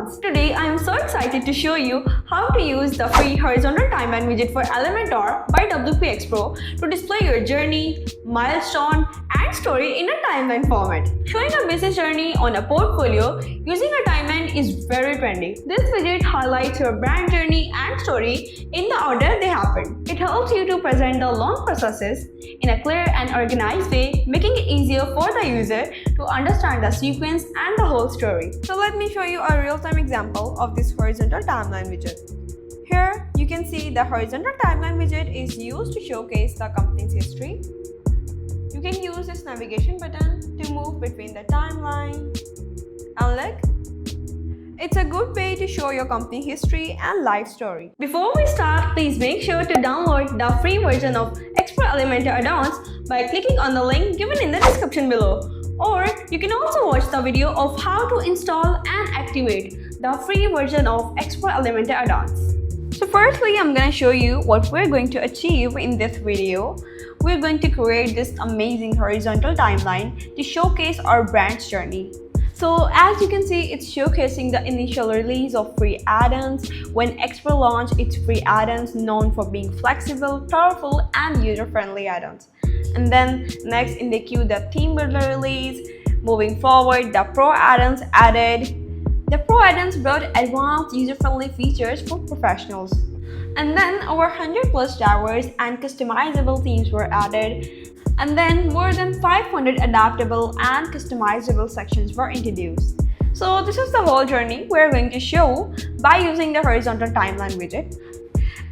Addons. Today I am so excited to show you how to use the free horizontal timeline widget for Elementor by WP XPRO to display your journey, milestone, and story in a timeline format. Showing a business journey on a portfolio using a timeline is very trendy. This widget highlights your brand journey and story in the order they happen. It helps you to present the long processes in a clear and organized way, making it easier for the user to understand the sequence and the whole story. So let me show you a real-time example of this horizontal timeline widget. Here you can see the horizontal timeline widget is used to showcase the company's history. You can use this navigation button to move between the timeline. And look, it's a good way to show your company history and life story. Before we start, please make sure to download the free version of XPRO Elementor Addons by clicking on the link given in the description below. Or you can also watch the video of how to install and activate the free version of XPRO Elementor Addons. So firstly, I'm going to show you what we're going to achieve in this video. We're going to create this amazing horizontal timeline to showcase our brand's journey. So as you can see, it's showcasing the initial release of free add-ons when XPRO launched its free add-ons known for being flexible, powerful, and user-friendly add-ons. And then next in the queue, the theme builder release. Moving forward, the Pro add-ons added. The Pro add-ons brought advanced user-friendly features for professionals. And then over 100 plus drivers and customizable themes were added. And then more than 500 adaptable and customizable sections were introduced. So this is the whole journey we're going to show by using the horizontal timeline widget.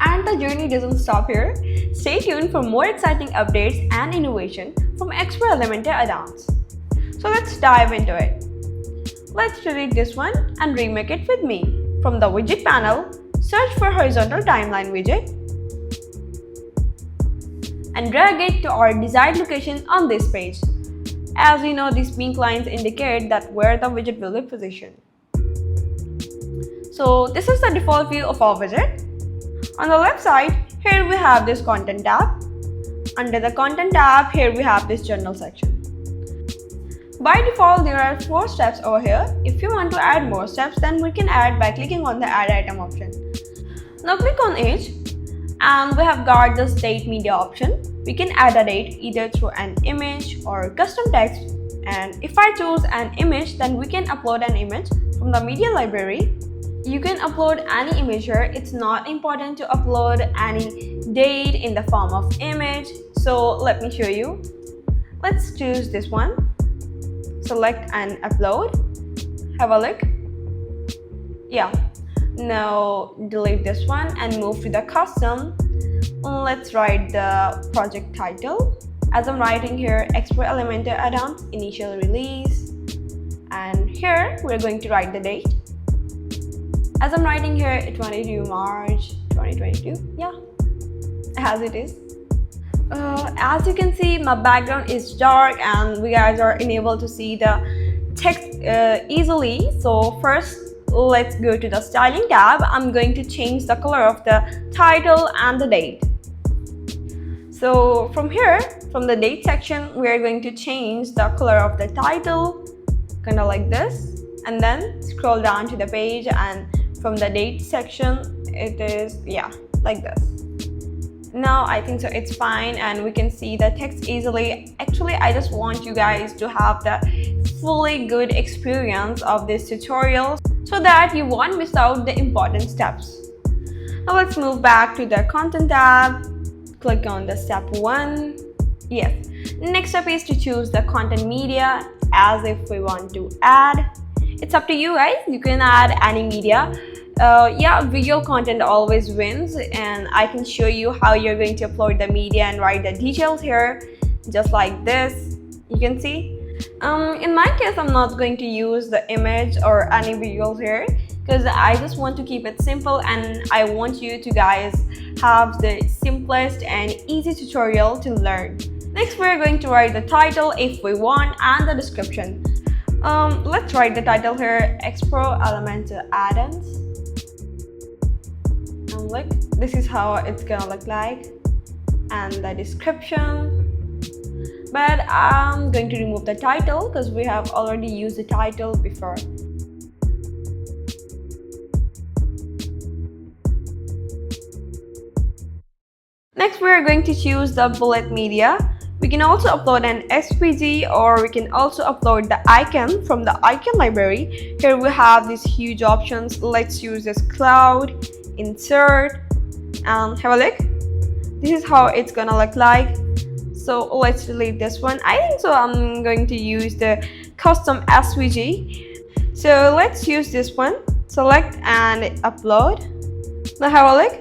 And the journey doesn't stop here. Stay tuned for more exciting updates and innovation from XPRO Elementor Addons. So let's dive into it. Let's delete this one and remake it with me. From the widget panel, search for horizontal timeline widget and drag it to our desired location on this page. As you know, these pink lines indicate that where the widget will be positioned. So this is the default view of our widget. On the left side, here we have this content tab. Under the content tab, here we have this journal section. By default, there are 4 steps over here. If you want to add more steps, then we can add by clicking on the add item option. Now click on each, and we have got this date media option. We can add a date either through an image or custom text. And if I choose an image, then we can upload an image from the media library. You can upload any image here. It's not important to upload any date in the form of image. So let me show you. Let's choose this one. Select and upload. Have a look. Yeah. Now delete this one and move to the custom. Let's write the project title. As I'm writing here, XPRO Elementor Addons initial release. And here we're going to write the date. As I'm writing here, 22 March 2022. Yeah, as it is. As you can see, my background is dark and we guys are unable to see the text easily. So first, let's go to the styling tab. I'm going to change the color of the title and the date. So from here, from the date section, we are going to change the color of the title, kind of like this, and then scroll down to the page, and from the date section, it is, yeah, like this. Now I think so it's fine and we can see the text easily. Actually, I just want you guys to have the fully good experience of this tutorial so that you won't miss out the important steps. Now let's move back to the content tab. Click on the step 1. Yes. Next step is to choose the content media as if we want to add. It's up to you guys. You can add any media. Yeah, visual content always wins, and I can show you how you're going to upload the media and write the details here, just like this. You can see. In my case, I'm not going to use the image or any visuals here because I just want to keep it simple and I want you to guys have the simplest and easy tutorial to learn. Next, we're going to write the title if we want and the description. Let's write the title here, XPRO Elementor Addons. And look, this is how it's gonna look like, and the description. But I'm going to remove the title because we have already used the title before. Next, we are going to choose the bullet media. We can also upload an SVG, or we can also upload the icon from the icon library. Here we have these huge options. Let's use this cloud, insert, and have a look. This is how it's gonna look like. So let's delete this one. I think so I'm going to use the custom SVG. So let's use this one. Select and upload. Now have a look.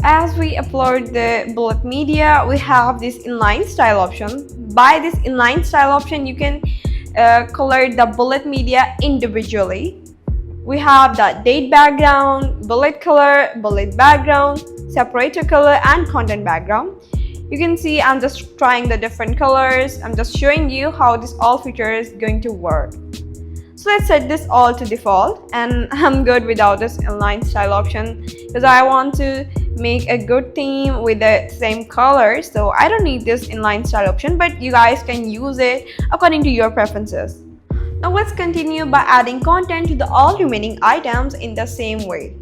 As we upload the bullet media, we have this inline style option. By this inline style option, you can color the bullet media individually. We have the date background, bullet color, bullet background, separator color, and content background. You can see I'm just trying the different colors. I'm just showing you how this all feature is going to work. So let's set this all to default, and I'm good without this inline style option because I want to make a good theme with the same color. So I don't need this inline style option, but you guys can use it according to your preferences. Now let's continue by adding content to the all remaining items in the same way.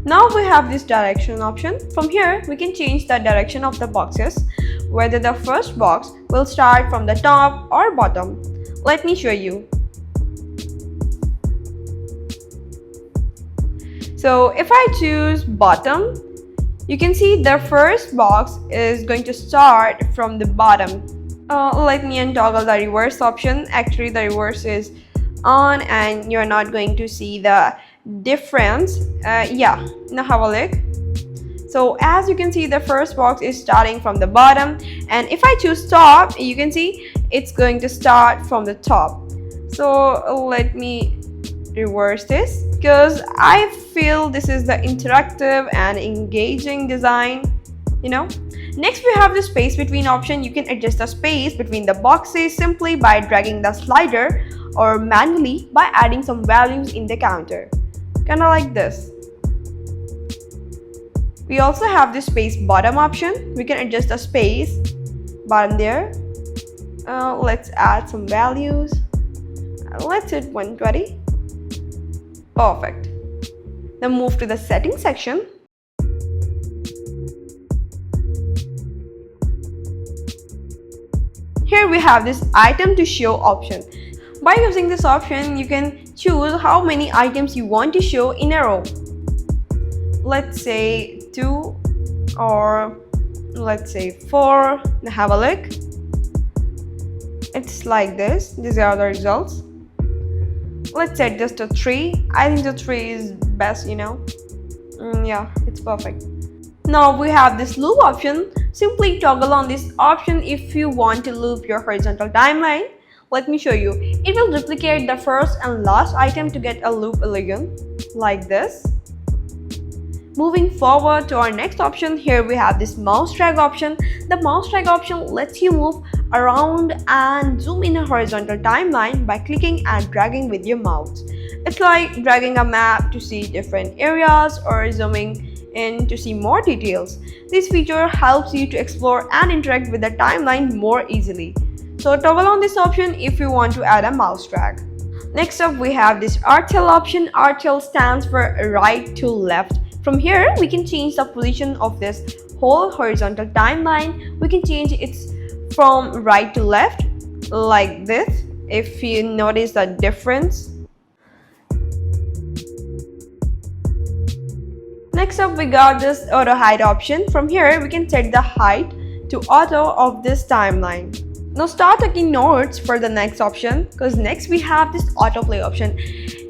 Now we have this direction option. From here, we can change the direction of the boxes, whether the first box will start from the top or bottom. Let me show you. So if I choose bottom, you can see the first box is going to start from the bottom. Let me untoggle the reverse option. Actually, the reverse is on and you're not going to see the difference. Yeah, now have a look. So as you can see, the first box is starting from the bottom, and if I choose top, you can see it's going to start from the top. So let me reverse this because I feel this is the interactive and engaging design, you know. Next, we have the space between option. You can adjust the space between the boxes simply by dragging the slider or manually by adding some values in the counter, kind of like this. We also have the space bottom option. We can adjust the space bottom there. Let's add some values. Let's hit 120. Perfect. Then move to the settings section. Here we have this item to show option. By using this option, you can choose how many items you want to show in a row. Let's say 2, or let's say 4. Now have a look. It's like this. These are the results. Let's set this to 3. I think the 3 is best, you know. Yeah, it's perfect. Now we have this loop option. Simply toggle on this option if you want to loop your horizontal timeline. Let me show you. It will duplicate the first and last item to get a loop illusion like this. Moving forward to our next option, here we have this mouse drag option. The mouse drag option lets you move around and zoom in a horizontal timeline by clicking and dragging with your mouse. It's like dragging a map to see different areas or zooming in to see more details. This feature helps you to explore and interact with the timeline more easily. So toggle on this option if you want to add a mouse drag. Next up, we have this RTL option. RTL stands for right to left. From here, we can change the position of this whole horizontal timeline. We can change it from right to left like this, if you notice the difference. Next up, we got this auto height option. From here, we can set the height to auto of this timeline. Now start taking notes for the next option, because next we have this autoplay option.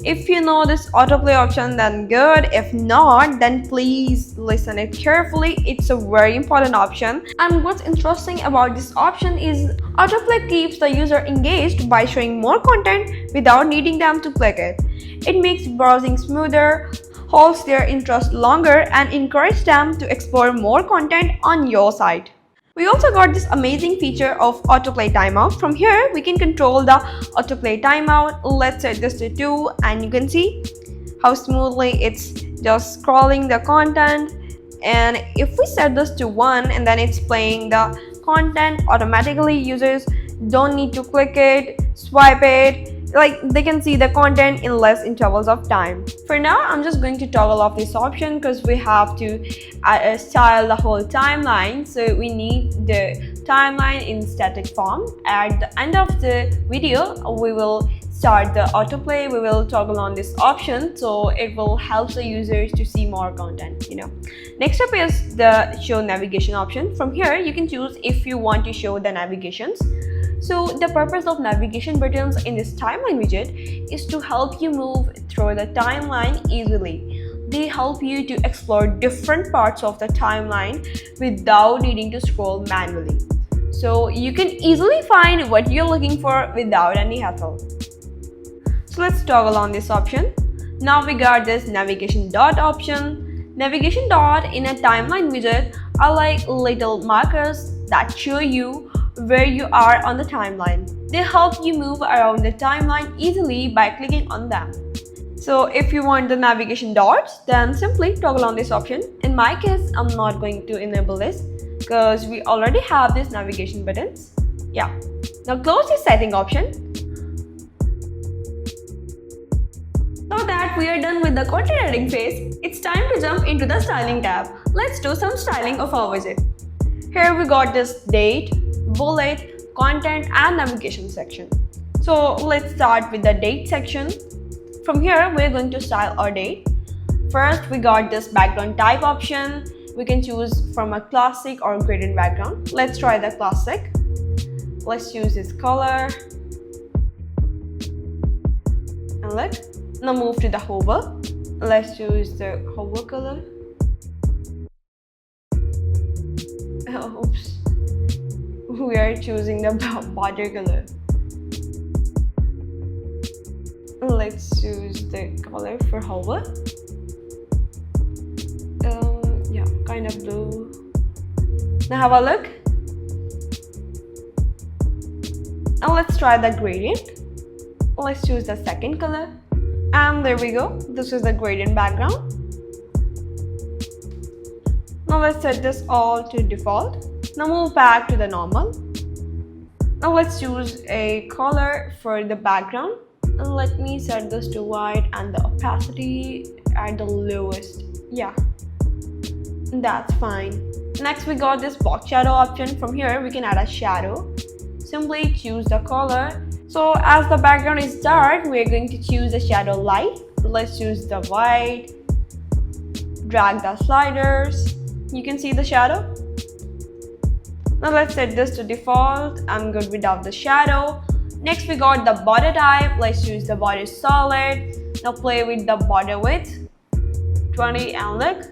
If you know this autoplay option, then good. If not, then please listen it carefully. It's a very important option. And what's interesting about this option is autoplay keeps the user engaged by showing more content without needing them to click it. It makes browsing smoother, holds their interest longer, and encourages them to explore more content on your site. We also got this amazing feature of autoplay timeout. From here, we can control the autoplay timeout. Let's set this to 2, and you can see how smoothly it's just scrolling the content. And if we set this to 1 and then it's playing the content automatically, users don't need to click it, swipe it. Like, they can see the content in less intervals of time. For now, I'm just going to toggle off this option because we have to style the whole timeline. So we need the timeline in static form. At the end of the video, we will start the autoplay. We will toggle on this option, so it will help the users to see more content. Next up is the show navigation option. From here, you can choose if you want to show the navigations. So the purpose of navigation buttons in this timeline widget is to help you move through the timeline easily. They help you to explore different parts of the timeline without needing to scroll manually. So you can easily find what you're looking for without any hassle. So let's toggle on this option. Now we got this navigation dot option. Navigation dot in a timeline widget are like little markers that show you where you are on the timeline. They help you move around the timeline easily by clicking on them. So if you want the navigation dots, then simply toggle on this option. In my case, I'm not going to enable this because we already have these navigation buttons. Yeah. Now close the setting option. Now that we are done with the content editing phase, it's time to jump into the styling tab. Let's do some styling of our widget. Here we got this date, bullet, content, and navigation section. So let's start with the date section. From here, we're going to style our date. First, we got this background type option. We can choose from a classic or gradient background. Let's try the classic. Let's choose this color. And look. Now move to the hover. Let's choose the hover color. Oops. We are choosing the border color. Let's choose the color for hover. Yeah, kind of blue. Now have a look. Now let's try the gradient. Let's choose the second color. And there we go. This is the gradient background. Now let's set this all to default. Now move back to the normal. Now let's choose a color for the background. And let me set this to white and the opacity at the lowest. Yeah, that's fine. Next we got this box shadow option. From here we can add a shadow. Simply choose the color. So as the background is dark, we're going to choose the shadow light. So let's choose the white. Drag the sliders. You can see the shadow. Now let's set this to default. I'm good without the shadow. Next we got the border type. Let's choose the border solid. Now play with the border width 20 and look.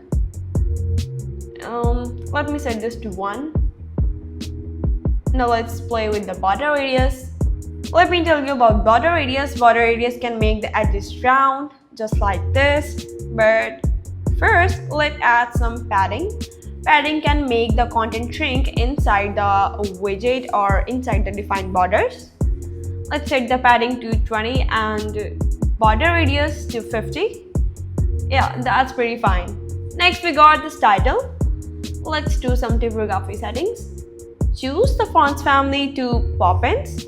Let me set this to 1. Now let's play with the border radius. Let me tell you about border radius. Border radius can make the edges round just like this. But first, let's add some padding. Padding can make the content shrink inside the widget or inside the defined borders. Let's set the padding to 20 and border radius to 50. Yeah, that's pretty fine. Next, we got this title. Let's do some typography settings. Choose the fonts family to Poppins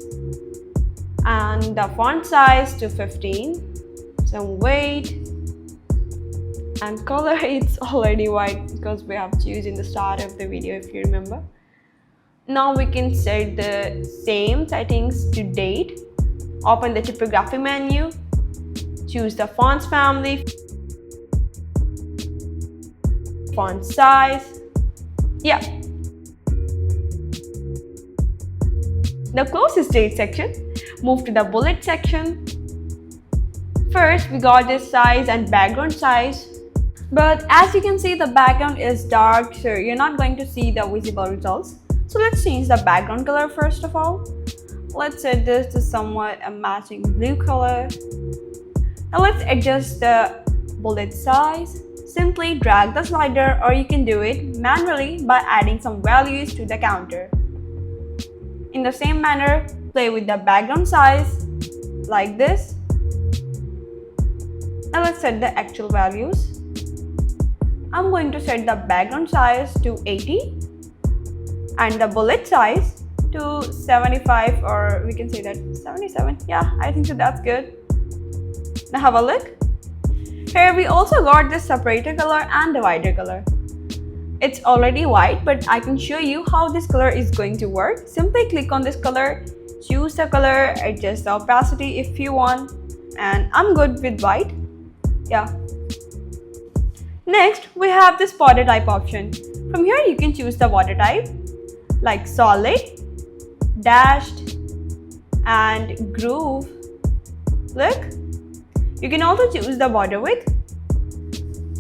and the font size to 15. Some weight and color, it's already white because we have chosen in the start of the video, if you remember. Now we can set the same settings to date. Open the typography menu. Choose the fonts family. font size. Yeah. The closest date section. Move to the bullet section. First, we got this size and background size. But as you can see, the background is dark, so you're not going to see the visible results. So let's change the background color first of all. Let's set this to somewhat a matching blue color. Now let's adjust the bullet size. Simply drag the slider, or you can do it manually by adding some values to the counter. In the same manner, play with the background size like this. Now let's set the actual values. I'm going to set the background size to 80 and the bullet size to 75, or we can say that 77. Yeah, I think so, that's good. Now have a look. Here we also got this separator color and divider color. It's already white, but I can show you how this color is going to work. Simply click on this color, choose the color, adjust the opacity if you want, and I'm good with white. Yeah. Next, we have this border type option. From here, you can choose the border type like solid, dashed, and groove. Look. You can also choose the border width.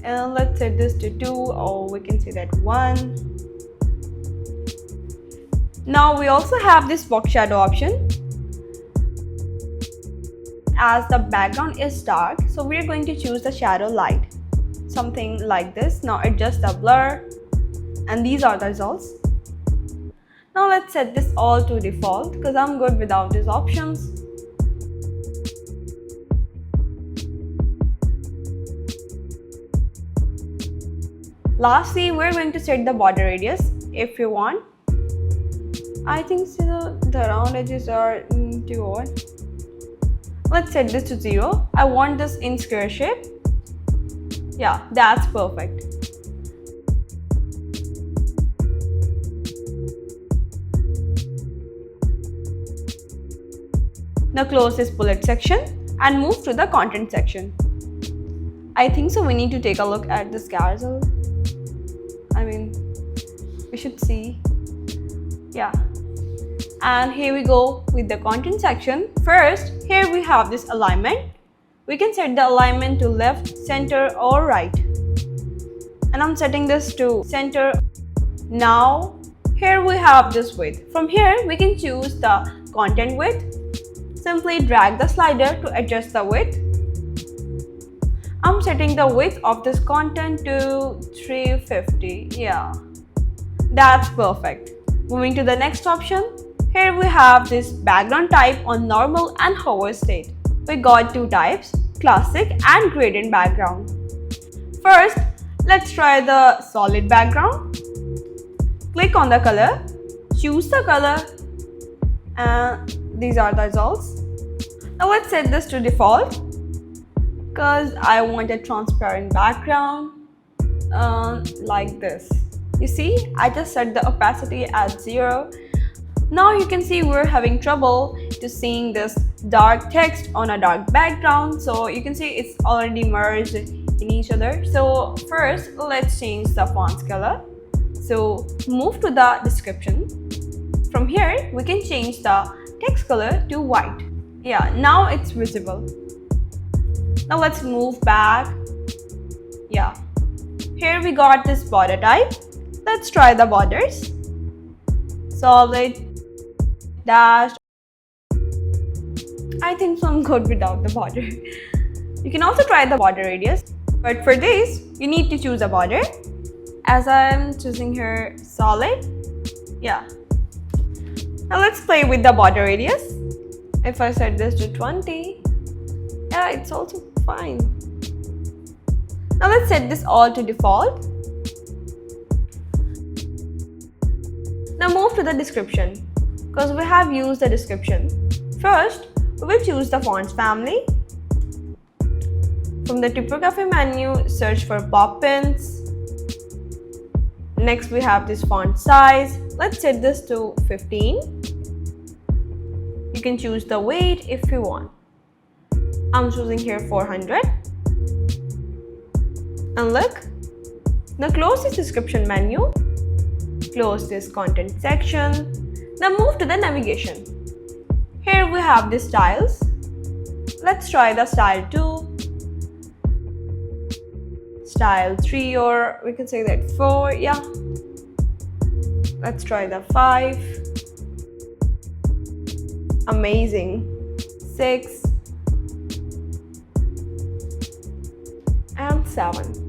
And let's set this to 2, or we can say that 1. Now we also have this box shadow option. As the background is dark, so we're going to choose the shadow light. Something like this. Now adjust the blur, and these are the results. Now let's set this all to default because I'm good without these options. Lastly, we're going to set the border radius if you want. I think so, the round edges are too odd. Let's set this to 0. I want this in square shape. Yeah, that's perfect. Now close this bullet section and move to the content section. I think so we need to take a look at this carousel. I mean, we should see. Yeah. And here we go with the content section. First, here we have this alignment. We can set the alignment to left, center, or right. And I'm setting this to center. Now, here we have this width. From here, we can choose the content width. Simply drag the slider to adjust the width. I'm setting the width of this content to 350. Yeah, that's perfect. Moving to the next option. Here we have this background type on normal and hover state. We got two types, classic and gradient background. First, let's try the solid background. Click on the color, choose the color, and these are the results. Now let's set this to default because I want a transparent background like this. You see, I just set the opacity at 0. Now you can see we're having trouble to seeing this dark text on a dark background. So you can see it's already merged in each other. So first, let's change the font color. So move to the description. From here, we can change the text color to white. Yeah, now it's visible. Now let's move back. Yeah. Here we got this border type. Let's try the borders. Solid, dash. I think so I'm good without the border. You can also try the border radius. But for this, you need to choose a border. As I'm choosing here solid. Yeah. Now let's play with the border radius. If I set this to 20, yeah, it's also fine. Now let's set this all to default. Now move to the description because we have used the description. First, we will choose the fonts family. From the typography menu, search for pop-ins. Next, we have this font size. Let's set this to 15. You can choose the weight if you want. I'm choosing here 400. And look, Now close this description menu, close this content section. Now move to the navigation. Here we have the styles. Let's try the style 2, style 3, or we can say that 4, yeah. Let's try the 5. Amazing. 6 and 7.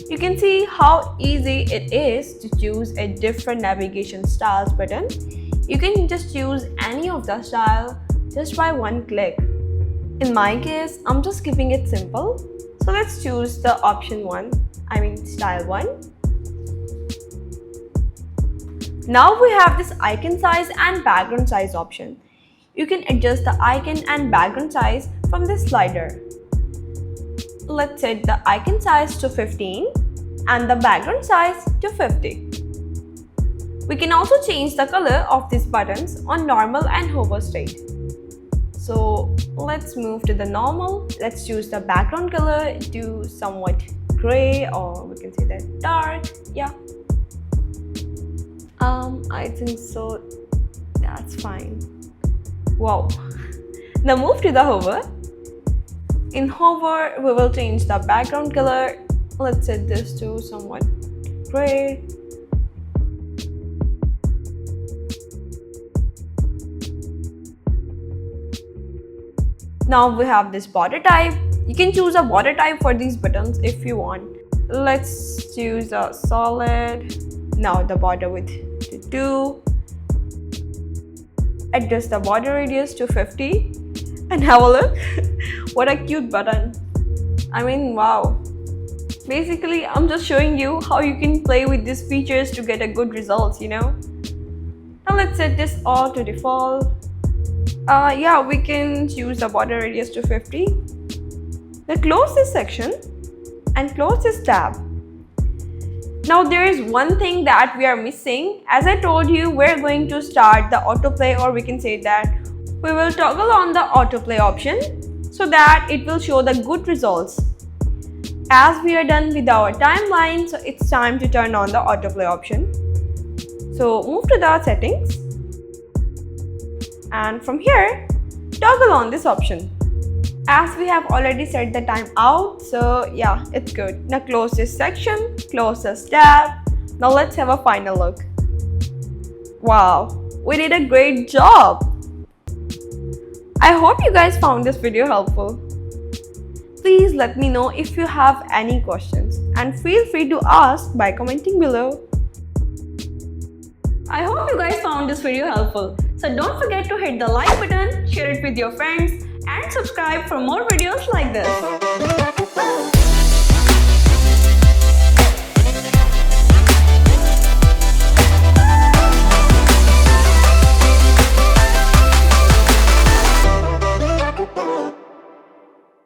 You can see how easy it is to choose a different navigation styles button. You can just choose any of the style just by one click. In my case, I'm just keeping it simple. So let's choose the option 1, style 1. Now we have this icon size and background size option. You can adjust the icon and background size from this slider. Let's set the icon size to 15 and the background size to 50. We can also change the color of these buttons on normal and hover state. So let's move to the normal. Let's choose the background color to somewhat gray, or we can say that dark. Yeah. I think so. That's fine. Wow. Now move to the hover. In hover, we will change the background color. Let's set this to somewhat gray. Now we have this border type. You can choose a border type for these buttons if you want. Let's choose a solid. Now the border width to 2. Adjust the border radius to 50. And have a look. What a cute button. Wow. Basically, I'm just showing you how you can play with these features to get a good results, Now let's set this all to default. Yeah, we can choose the border radius to 50. Now close this section and close this tab. Now there is one thing that we are missing. As I told you, we're going to start the autoplay, or we can say that we will toggle on the autoplay option so that it will show the good results. As we are done with our timeline, so it's time to turn on the autoplay option. So move to the settings. And from here, toggle on this option. As we have already set the time out, so yeah, it's good. Now close this section, close this tab. Now let's have a final look. Wow, we did a great job. I hope you guys found this video helpful. Please let me know if you have any questions, and feel free to ask by commenting below. I hope you guys found this video helpful. So don't forget to hit the like button, share it with your friends, and subscribe for more videos like this.